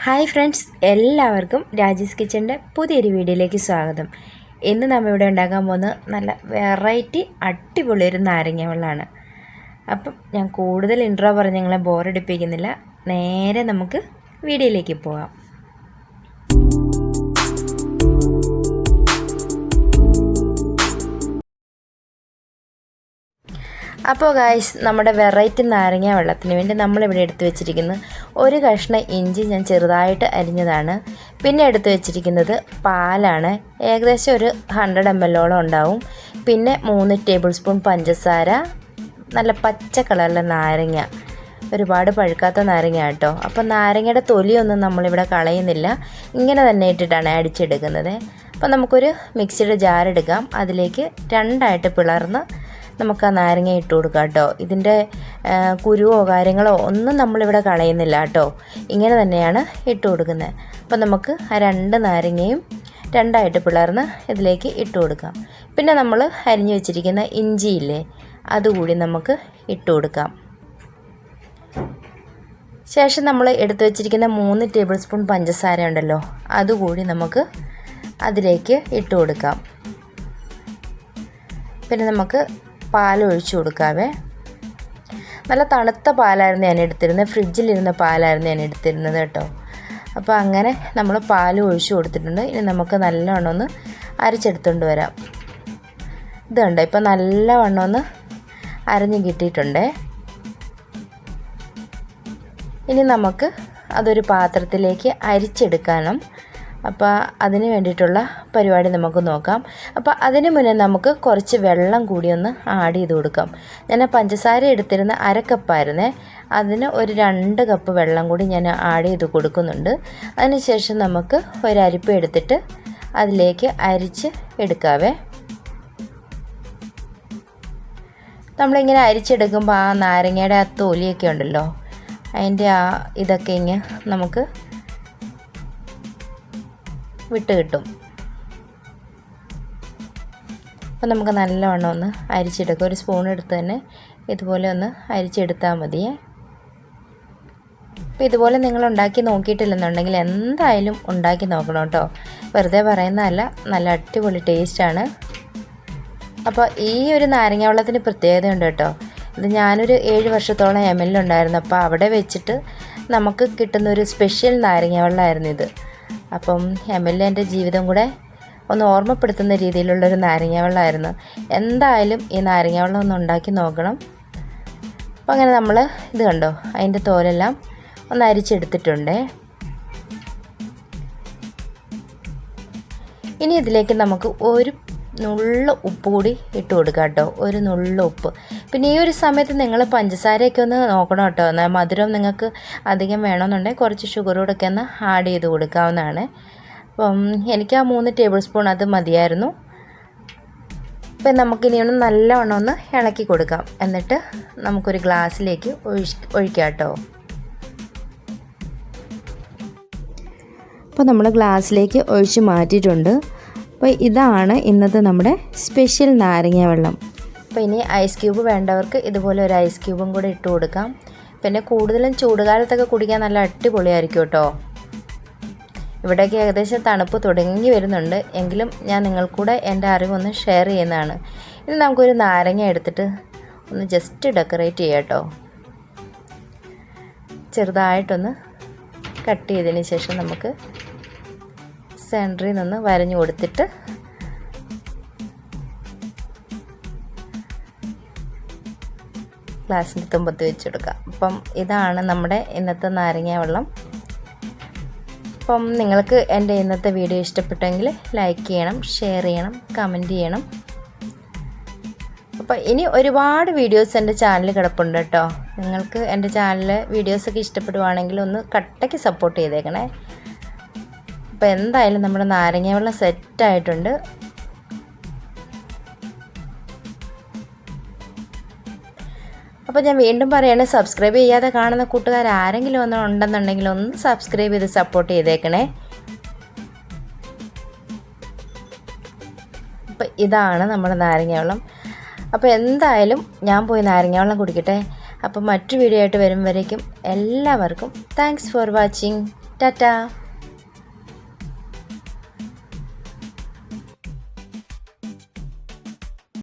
Hi friends, എല്ലാവർക്കും രാജീസ് കിച്ചൻ്റെ പുതിയൊരു വീഡിയോയിലേക്ക് സ്വാഗതം. ഇന്ന് നമ്മളിവിടെ ഉണ്ടാക്കാൻ പോകുന്നത് നല്ല വെറൈറ്റി അടിപൊളി ഒരു നാരങ്ങ വെള്ളമാണ്. അപ്പം ഞാൻ കൂടുതൽ ഇൻട്രോ പറഞ്ഞ് നിങ്ങളെ ബോറടിപ്പിക്കുന്നില്ല, നേരെ നമുക്ക് വീഡിയോയിലേക്ക് പോകാം. അപ്പോൾ ഗായ്സ്, നമ്മുടെ വെറൈറ്റി നാരങ്ങ വെള്ളത്തിന് വേണ്ടി നമ്മളിവിടെ എടുത്തു വെച്ചിരിക്കുന്നത് ഒരു കഷ്ണം ഇഞ്ചി ഞാൻ ചെറുതായിട്ട് അരിഞ്ഞതാണ്. പിന്നെ എടുത്തു വെച്ചിരിക്കുന്നത് പാലാണ്, ഏകദേശം ഒരു 100 ml ഉണ്ടാവും. പിന്നെ 3 ടേബിൾ സ്പൂൺ പഞ്ചസാര, നല്ല പച്ച കളറിലെ നാരങ്ങ, ഒരുപാട് പഴുക്കാത്ത നാരങ്ങ കേട്ടോ. അപ്പോൾ നാരങ്ങയുടെ തൊലിയൊന്നും നമ്മളിവിടെ കളയുന്നില്ല, ഇങ്ങനെ തന്നെ ഇട്ടിട്ടാണ് അടിച്ചെടുക്കുന്നത്. അപ്പോൾ നമുക്കൊരു മിക്സിയുടെ ജാർ എടുക്കാം, അതിലേക്ക് രണ്ടായിട്ട് പിളർന്ന് നമുക്ക് ആ നാരങ്ങ ഇട്ട് കൊടുക്കാം കേട്ടോ. ഇതിൻ്റെ കുരുവോ കാര്യങ്ങളോ ഒന്നും നമ്മളിവിടെ കളയുന്നില്ല കേട്ടോ, ഇങ്ങനെ തന്നെയാണ് ഇട്ട് കൊടുക്കുന്നത്. അപ്പോൾ നമുക്ക് ആ 2 നാരങ്ങയും രണ്ടായിട്ട് പിളർന്ന് ഇതിലേക്ക് ഇട്ട് കൊടുക്കാം. പിന്നെ നമ്മൾ അരിഞ്ഞു വെച്ചിരിക്കുന്ന ഇഞ്ചിയില്ലേ, അതുകൂടി നമുക്ക് ഇട്ട് കൊടുക്കാം. ശേഷം നമ്മൾ എടുത്തു വെച്ചിരിക്കുന്ന 3 ടേബിൾ സ്പൂൺ പഞ്ചസാര ഉണ്ടല്ലോ, അതുകൂടി നമുക്ക് അതിലേക്ക് ഇട്ട് കൊടുക്കാം. പിന്നെ നമുക്ക് പാൽ ഒഴിച്ചു കൊടുക്കാവേ. നല്ല തണുത്ത പാലായിരുന്നു ഞാൻ എടുത്തിരുന്നത്, ഫ്രിഡ്ജിലിരുന്ന പാലായിരുന്നു ഞാൻ എടുത്തിരുന്നത് കേട്ടോ. അപ്പോൾ അങ്ങനെ നമ്മൾ പാൽ ഒഴിച്ചു കൊടുത്തിട്ടുണ്ട്. ഇനി നമുക്ക് നല്ലവണ്ണം ഒന്ന് അരച്ചെടുത്തുകൊണ്ട് വരാം. ഇത് കണ്ടോ, ഇപ്പോൾ നല്ലവണ്ണം ഒന്ന് അരഞ്ഞ് കിട്ടിയിട്ടുണ്ടേ. ഇനി നമുക്ക് അതൊരു പാത്രത്തിലേക്ക് അരിച്ചെടുക്കണം. അപ്പോൾ അതിന് വേണ്ടിയിട്ടുള്ള പരിപാടി നമുക്ക് നോക്കാം. അപ്പോൾ അതിന് മുന്നേ നമുക്ക് കുറച്ച് വെള്ളം കൂടി ഒന്ന് ആഡ് ചെയ്ത് കൊടുക്കാം. ഞാൻ പഞ്ചസാര എടുത്തിരുന്ന 1/2 കപ്പായിരുന്നേ, അതിന് ഒരു 2 കപ്പ് വെള്ളം കൂടി ഞാൻ ആഡ് ചെയ്ത് കൊടുക്കുന്നുണ്ട്. അതിനുശേഷം നമുക്ക് ഒരു അരിപ്പ എടുത്തിട്ട് അതിലേക്ക് അരിച്ച് എടുക്കാവേ. നമ്മളിങ്ങനെ അരിച്ചെടുക്കുമ്പോൾ ആ നാരങ്ങയുടെ ആ തൊലിയൊക്കെ ഉണ്ടല്ലോ, അതിൻ്റെ ആ ഇതൊക്കെ ഇങ്ങനെ നമുക്ക് വിട്ട് കിട്ടും. അപ്പോൾ നമുക്ക് നല്ലവണ്ണം ഒന്ന് അരിച്ചെടുക്കാം. ഒരു സ്പൂൺ എടുത്ത് തന്നെ ഇതുപോലെ ഒന്ന് അരിച്ചെടുത്താൽ മതിയേ. അപ്പോൾ ഇതുപോലെ നിങ്ങൾ ഉണ്ടാക്കി നോക്കിയിട്ടില്ലെന്നുണ്ടെങ്കിൽ എന്തായാലും ഉണ്ടാക്കി നോക്കണം കേട്ടോ, വെറുതെ പറയുന്നതല്ല, നല്ല അടിപൊളി ടേസ്റ്റാണ്. അപ്പോൾ ഈ ഒരു നാരങ്ങ വെള്ളത്തിന് പ്രത്യേകതയുണ്ട് കേട്ടോ. ഇത് ഞാനൊരു 7 വർഷത്തോളം ML ഉണ്ടായിരുന്നു. അപ്പോൾ അവിടെ വെച്ചിട്ട് നമുക്ക് കിട്ടുന്നൊരു സ്പെഷ്യൽ നാരങ്ങ വെള്ളമായിരുന്നു ഇത്. അപ്പം ML എൻ്റെ ജീവിതം കൂടെ ഒന്ന് ഓർമ്മപ്പെടുത്തുന്ന രീതിയിലുള്ളൊരു നാരങ്ങ വെള്ളമായിരുന്നു. എന്തായാലും ഈ നാരങ്ങ വെള്ളം ഒന്ന് ഉണ്ടാക്കി നോക്കണം. അപ്പോൾ അങ്ങനെ നമ്മൾ ഇത് കണ്ടോ, അതിൻ്റെ തോലെല്ലാം ഒന്ന് അരിച്ചെടുത്തിട്ടുണ്ടേ. ഇനി ഇതിലേക്ക് നമുക്ക് ഒരു നുള്ളു ഉപ്പ് കൂടി ഇട്ട് കൊടുക്കാം കേട്ടോ, ഒരു നുള്ളു ഉപ്പ്. പിന്നെ ഈ ഒരു സമയത്ത് നിങ്ങൾ പഞ്ചസാരയൊക്കെ ഒന്ന് നോക്കണം കേട്ടോ, എന്നാൽ മധുരം നിങ്ങൾക്ക് അധികം വേണമെന്നുണ്ടെങ്കിൽ കുറച്ച് ഷുഗറോടൊക്കെ ഒന്ന് ആഡ് ചെയ്ത് കൊടുക്കാവുന്നതാണ്. അപ്പം എനിക്ക് ആ 3 ടേബിൾ സ്പൂൺ അത് മതിയായിരുന്നു. അപ്പം നമുക്കിനി ഒന്ന് നല്ലവണ്ണം ഒന്ന് ഇളക്കി കൊടുക്കാം. എന്നിട്ട് നമുക്കൊരു ഗ്ലാസ്സിലേക്ക് ഒഴിക്കാം കേട്ടോ. അപ്പോൾ നമ്മൾ ഗ്ലാസ്സിലേക്ക് ഒഴിച്ച് മാറ്റിയിട്ടുണ്ട്. അപ്പോൾ ഇതാണ് ഇന്നത്തെ നമ്മുടെ സ്പെഷ്യൽ നാരങ്ങ വെള്ളം. അപ്പോൾ ഇനി ഐസ് ക്യൂബ് വേണ്ടവർക്ക് ഇതുപോലെ ഒരു ഐസ് ക്യൂബും കൂടെ ഇട്ട് കൊടുക്കാം. പിന്നെ കൂടുതലും ചൂടുകാലത്തൊക്കെ കുടിക്കാൻ നല്ല അടിപൊളിയായിരിക്കും കേട്ടോ. ഇവിടേക്ക് ഏകദേശം തണുപ്പ് തുടങ്ങി വരുന്നുണ്ട്, എങ്കിലും ഞാൻ നിങ്ങൾക്കൂടെ എൻ്റെ അറിവൊന്ന് ഷെയർ ചെയ്യുന്നതാണ്. ഇനി നമുക്കൊരു നാരങ്ങ എടുത്തിട്ട് ഒന്ന് ജസ്റ്റ് ഡെക്കറേറ്റ് ചെയ്യാം കേട്ടോ. ചെറുതായിട്ടൊന്ന് കട്ട് ചെയ്തതിന് ശേഷം നമുക്ക് സെൻറ്ററിൽ നിന്ന് വരഞ്ഞു കൊടുത്തിട്ട് ഗ്ലാസിൻ്റെ തുമ്പത്ത് വെച്ചെടുക്കാം. അപ്പം ഇതാണ് നമ്മുടെ ഇന്നത്തെ നാരങ്ങ വെള്ളം. അപ്പം നിങ്ങൾക്ക് എൻ്റെ ഇന്നത്തെ വീഡിയോ ഇഷ്ടപ്പെട്ടെങ്കിൽ ലൈക്ക് ചെയ്യണം, ഷെയർ ചെയ്യണം, കമൻറ്റ് ചെയ്യണം. അപ്പോൾ ഇനി ഒരുപാട് വീഡിയോസ് എൻ്റെ ചാനൽ കിടപ്പുണ്ട് കേട്ടോ. നിങ്ങൾക്ക് എൻ്റെ ചാനൽ വീഡിയോസൊക്കെ ഇഷ്ടപ്പെടുവാണെങ്കിൽ ഒന്ന് കട്ടയ്ക്ക് സപ്പോർട്ട് ചെയ്തേക്കണേ. അപ്പോൾ എന്തായാലും നമ്മുടെ നാരങ്ങ വെള്ളം സെറ്റായിട്ടുണ്ട്. അപ്പോൾ ഞാൻ വീണ്ടും പറയുകയാണ്, സബ്സ്ക്രൈബ് ചെയ്യാതെ കാണുന്ന കൂട്ടുകാർ ആരെങ്കിലും ഉണ്ടെന്നുണ്ടെങ്കിൽ ഒന്ന് സബ്സ്ക്രൈബ് ചെയ്ത് സപ്പോർട്ട് ചെയ്തേക്കണേ. അപ്പോൾ ഇതാണ് നമ്മുടെ നാരങ്ങ വെള്ളം. അപ്പോൾ എന്തായാലും ഞാൻ പോയി നാരങ്ങ വെള്ളം കുടിക്കട്ടെ. അപ്പോൾ മറ്റു വീഡിയോ ആയിട്ട് വരും വരേക്കും എല്ലാവർക്കും താങ്ക്സ് ഫോർ വാച്ചിങ്. ടാറ്റാ.